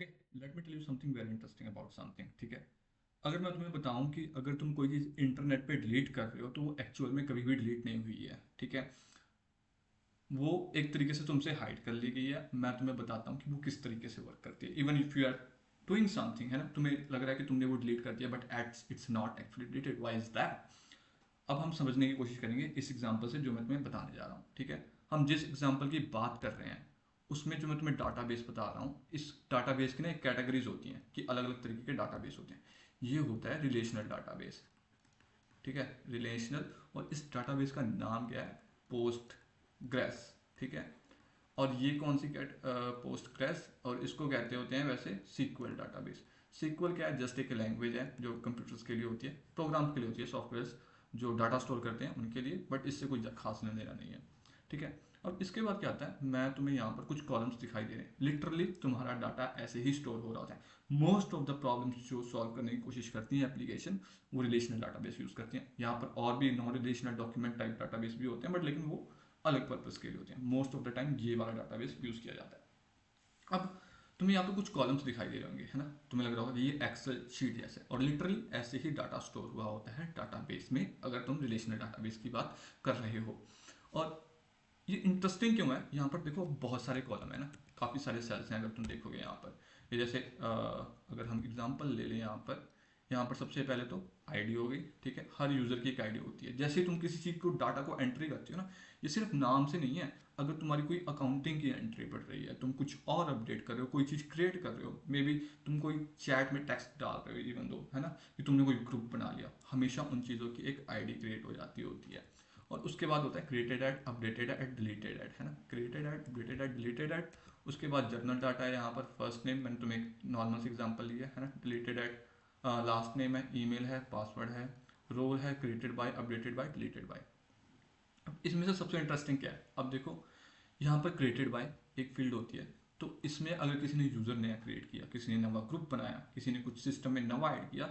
Okay, let me tell you something very interesting about something. ठीक है, अगर मैं तुम्हें बताऊं कि अगर तुम कोई चीज़ इंटरनेट पे डिलीट कर रहे हो तो वो एक्चुअल में कभी भी डिलीट नहीं हुई है। ठीक है, वो एक तरीके से तुमसे हाइड कर ली गई है। मैं तुम्हें बताता हूँ कि वो किस तरीके से वर्क करती है। Even if you are doing something, है ना, तुम्हें लग रहा है कि तुमने वो डिलीट कर दिया, but it's not actually deleted. Why is that? अब हम समझने की कोशिश करेंगे इस एग्जाम्पल से जो मैं तुम्हें बताने जा रहा हूँ। ठीक है, हम जिस एग्जाम्पल की बात कर रहे हैं उसमें जो मैं तुम्हें डाटाबेस बता रहा हूँ, इस डाटाबेस की ना एक कैटेगरीज होती हैं कि अलग अलग तरीके के डाटाबेस होते हैं। ये होता है रिलेशनल डाटाबेस। ठीक है, रिलेशनल। और इस डाटाबेस का नाम क्या है? Post grace. ठीक है, और ये कौन सी कैट पोस्ट ग्रेस, और इसको कहते होते हैं वैसे सीक्वल डाटाबेस। सीक्वल क्या है? जस्ट एक लैंग्वेज है जो कंप्यूटर्स के लिए होती है, प्रोग्राम्स के लिए होती है, सॉफ्टवेयर जो डाटा स्टोर करते हैं उनके लिए, बट इससे कोई खास लेना देना नहीं है। ठीक है, अब इसके बाद क्या आता है, मैं तुम्हें यहाँ पर कुछ कॉलम्स दिखाई दे रहे हैं। लिटरली तुम्हारा डाटा ऐसे ही स्टोर हो रहा होता है। मोस्ट ऑफ द प्रॉब्लम्स जो सॉल्व करने की कोशिश करती हैं एप्लीकेशन, वो रिलेशनल डाटाबेस यूज करती हैं। यहाँ पर और भी non relational document type database भी होते हैं, बट लेकिन वो अलग पर्पज के लिए होते हैं। मोस्ट ऑफ द टाइम ये वाला डाटाबेस यूज किया जाता है। अब तुम्हें यहाँ पे कुछ कॉलम्स दिखाई दे रहे होंगे, है ना, तुम्हें लग रहा होगा कि ये एक्सेल शीट जैसे, और लिटरली ऐसे ही डाटा स्टोर हुआ होता है डाटाबेस में, अगर तुम रिलेशनल डाटाबेस की बात कर रहे हो। और ये इंटरेस्टिंग क्यों है? यहाँ पर देखो बहुत सारे कॉलम है ना, काफ़ी सारे सेल्स हैं। अगर तुम देखोगे यहाँ पर, ये जैसे अगर हम एग्जांपल ले लें यहाँ पर सबसे पहले तो आईडी हो गई। ठीक है, हर यूज़र की एक आईडी होती है। जैसे ही तुम किसी चीज़ को डाटा को एंट्री करते हो ना, ये सिर्फ नाम से नहीं है। अगर तुम्हारी कोई अकाउंटिंग की एंट्री पड़ रही है, तुम कुछ और अपडेट कर रहे हो, कोई चीज़ क्रिएट कर रहे हो, मे बी तुम कोई चैट में टेक्स्ट डाल रहे हो, इवन दो, है ना, कि तुमने कोई ग्रुप बना लिया, हमेशा उन चीज़ों की एक आईडी क्रिएट हो जाती होती है। और उसके बाद होता है created at, updated at, deleted at, है ना, created at, updated at, deleted at. उसके बाद जर्नल डाटा है, यहाँ पर फर्स्ट नेम, मैंने तुम्हें एक नॉर्मल एग्जांपल लिया है ना, डिलीटेड एट, लास्ट नेम है, ईमेल है, पासवर्ड है, रोल है, created by, updated by, deleted by. अब इसमें से सबसे इंटरेस्टिंग क्या है? अब देखो यहाँ पर क्रिएटेड बाय एक फील्ड होती है। तो इसमें अगर किसी ने यूजर नया क्रिएट किया, किसी ने नवा ग्रुप बनाया, किसी ने कुछ सिस्टम में नवा ऐड किया,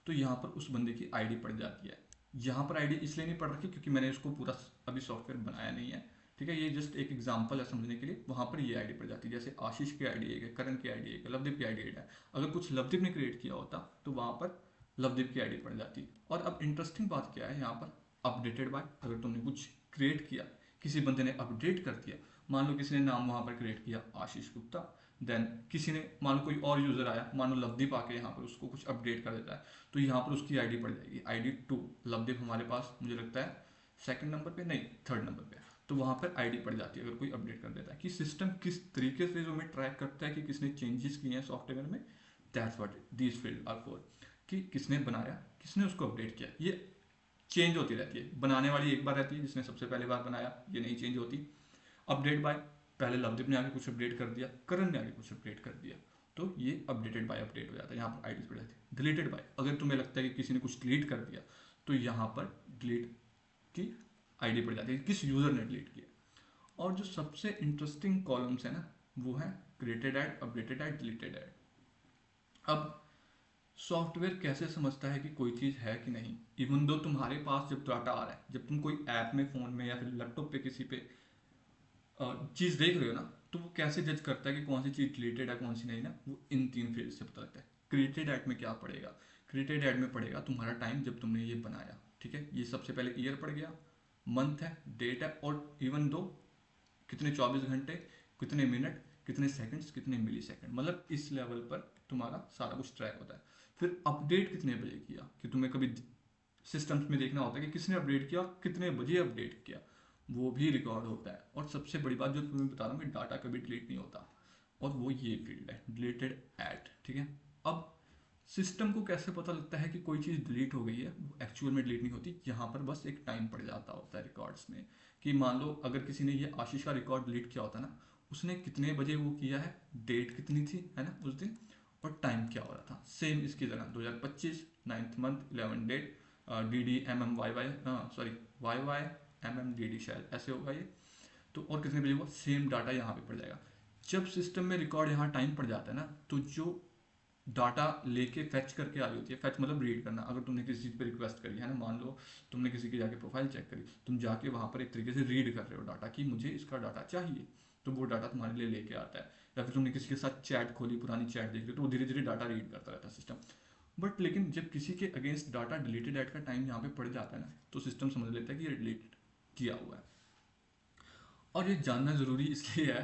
तो यहाँ पर उस बंदे की आईडी पड़ जाती है। यहाँ पर आईडी इसलिए नहीं पड़ रखी क्योंकि मैंने इसको पूरा अभी सॉफ्टवेयर बनाया नहीं है। ठीक है, ये जस्ट एक एग्जांपल है समझने के लिए। वहाँ पर ये आईडी पड़ जाती है। जैसे आशीष की आईडी एक है, करण की आईडी एक है, लवदीप की आईडी एक है। अगर कुछ लवदीप ने क्रिएट किया होता तो वहाँ पर लवदीप की आईडी पड़ जाती। और अब इंटरेस्टिंग बात क्या है यहाँ पर, अपडेटेड बाय, अगर तुमने कुछ क्रिएट किया, किसी बंदे ने अपडेट कर दिया, मान लो किसी ने नाम वहां पर क्रिएट किया आशीष गुप्ता, देन किसी ने, मान लो कोई और यूजर आया, मान लो लवदीप आके यहाँ पर उसको कुछ अपडेट कर देता है, तो यहाँ पर उसकी आईडी पड़ जाएगी, आईडी 2। लवदीप हमारे पास मुझे लगता है सेकंड नंबर पे, नहीं थर्ड नंबर पे, तो वहां पर आईडी पड़ जाती है अगर कोई अपडेट कर देता है। कि सिस्टम किस तरीके से जो हमें ट्रैक करता है कि किसने चेंजेस किए हैं सॉफ्टवेयर में, that's what these field are for. कि किसने बनाया, किसने उसको अपडेट किया, ये चेंज होती रहती है। बनाने वाली एक बार रहती है जिसने सबसे पहले बार बनाया, ये नहीं चेंज होती। अपडेट बाय, पहले लवदीप ने आगे कुछ अपडेट कर दिया, करण ने आगे कुछ अपडेट कर दिया, तो ये अपडेटेड बाय अपडेट हो जाता है। यहाँ पर आईडी पड़ जाती है। डिलीटेड बाय, अगर तुम्हें लगता है कि किसी ने कुछ डिलीट कर दिया, तो यहाँ पर डिलीट की आईडी पड़ जाती है, किस यूजर ने डिलीट किया। और जो सबसे इंटरेस्टिंग कॉलम्स है ना, वो है created at, updated at, deleted at. अब सॉफ्टवेयर कैसे समझता है कि कोई चीज़ है कि नहीं? इवन दो तुम्हारे पास जब डाटा आ रहा है, जब तुम कोई ऐप में, फ़ोन में या फिर लैपटॉप पे किसी पे चीज़ देख रहे हो ना, तो वो कैसे जज करता है कि कौन सी चीज़ डिलीटेड है, कौन सी नहीं ना? वो इन तीन फील्ड से पता लगता है। क्रिएटेड ऐड में क्या पड़ेगा? क्रिएटेड ऐड में पड़ेगा तुम्हारा टाइम जब तुमने ये बनाया। ठीक है, ये सबसे पहले ईयर पड़ गया, मंथ है, डेट है, और इवन दो कितने 24 घंटे, कितने मिनट, कितने सेकंड्स, कितने मिली सेकंड, मतलब इस लेवल पर तुम्हारा सारा कुछ ट्रैक होता है। फिर अपडेट कितने बजे किया, कि तुम्हें कभी सिस्टम्स में देखना होता है कि किसने अपडेट किया, कितने बजे अपडेट किया, वो भी रिकॉर्ड होता है। और सबसे बड़ी बात जो तुम्हें बता रहा हूँ कि डाटा कभी डिलीट नहीं होता, और वो ये फील्ड है डिलीटेड एट। ठीक है, अब सिस्टम को कैसे पता लगता है कि कोई चीज़ डिलीट हो गई है? वो एक्चुअल में डिलीट नहीं होती, यहाँ पर बस एक टाइम पड़ जाता होता है रिकॉर्ड्स में। कि मान लो अगर किसी ने ये आशीष का रिकॉर्ड डिलीट किया होता ना, उसने कितने बजे वो किया है, डेट कितनी थी, है ना, उस दिन, और टाइम क्या हो रहा था। सेम इसकी जगह 2025 9th month 11 date, D D M M Y Y, sorry Y Y M M D D, शायद ऐसे होगा ये। तो और कितने बजे हुआ, सेम डाटा यहाँ पे पड़ जाएगा। जब सिस्टम में रिकॉर्ड यहाँ टाइम पड़ जाता है ना, तो जो डाटा लेके फैच करके आ रही होती है, फैच मतलब रीड करना। अगर तुमने किसी चीज़ पे रिक्वेस्ट करी है ना, मान लो तुमने किसी की जाके प्रोफाइल चेक करी, तुम जाके वहाँ पर एक तरीके से रीड कर रहे हो डाटा कि मुझे इसका डाटा चाहिए, तो वो डाटा तुम्हारे लिए लेके आता है। या फिर तुमने किसी के साथ चैट खोली, पुरानी चैट देख ली, तो वो धीरे धीरे डाटा रीड करता रहता है सिस्टम। बट लेकिन जब किसी के अगेंस्ट डाटा डिलीटेड ऐड का टाइम यहाँ पे पड़ जाता है ना, तो सिस्टम समझ लेता है कि ये डिलीट किया हुआ है। और ये जानना ज़रूरी इसलिए है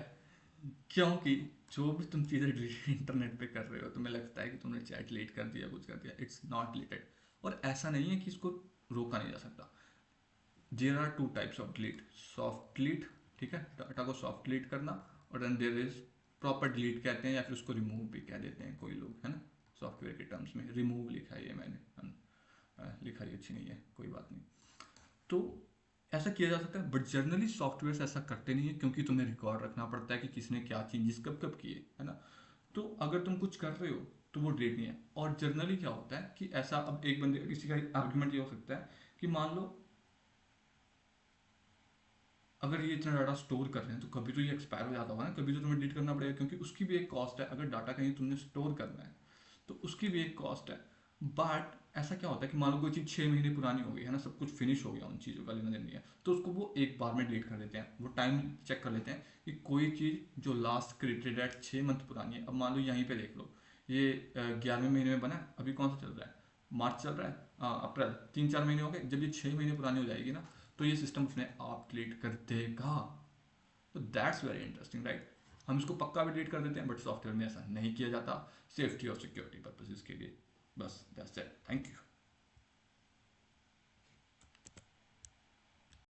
क्योंकि जो भी तुम चीज़ें इंटरनेट पे कर रहे हो, तुम्हें लगता है कि तुमने चैट डिलीट कर दिया, कुछ कर दिया, इट्स नॉट डिलीटेड। और ऐसा नहीं है कि इसको रोका नहीं जा सकता। There are two types of delete, soft delete, ठीक है, डाटा को सॉफ्ट डिलीट करना, और then there is proper delete कहते हैं, या फिर उसको रिमूव भी कह देते हैं कोई लोग, है ना। सॉफ्टवेयर के टर्म्स में रिमूव लिखा है ये मैंने, लिखाई अच्छी नहीं है, कोई बात नहीं। तो ऐसा किया जा सकता है, बट जनरली सॉफ्टवेयर ऐसा करते नहीं है, क्योंकि तुम्हें रिकॉर्ड रखना पड़ता है कि किसने क्या चेंजेस कब कब किए, है ना। तो अगर तुम कुछ कर रहे हो तो वो डिलीट नहीं है। और जनरली क्या होता है कि ऐसा, अब एक बंदे किसी का आर्गुमेंट ये हो सकता है कि मान लो अगर ये इतना डाटा स्टोर कर रहे हैं तो कभी तो ये एक्सपायर हो जाता होगा ना, कभी तो तुम्हें डिलीट करना पड़ेगा, क्योंकि उसकी भी एक कॉस्ट है। अगर डाटा कहीं तुमने स्टोर करना है तो उसकी भी एक कॉस्ट है। बट ऐसा क्या होता है कि मान लो कोई चीज़ 6 महीने पुरानी हो गई है ना, सब कुछ फिनिश हो गया, उन चीज़ों का लेना देना नहीं है, तो उसको वो एक बार में डिलीट कर देते हैं। वो टाइम चेक कर लेते हैं कि कोई चीज़ जो लास्ट क्रिएटेड है 6 मंथ पुरानी है। अब मान लो यहीं पे देख लो, ये 11वें महीने में बना है, अभी कौन सा चल रहा है, मार्च चल रहा है, अप्रैल, 3-4 महीने हो गए। जब ये 6 महीने पुरानी हो जाएगी ना, तो ये सिस्टम अपने आप डिलीट कर देगा। तो दैट्स वेरी इंटरेस्टिंग, राइट। हम इसको पक्का भी डिलीट कर देते हैं, बट सॉफ्टवेयर में ऐसा नहीं किया जाता, सेफ्टी और सिक्योरिटी पर्पजेज के लिए। बस दैट्स इट, थैंक यू।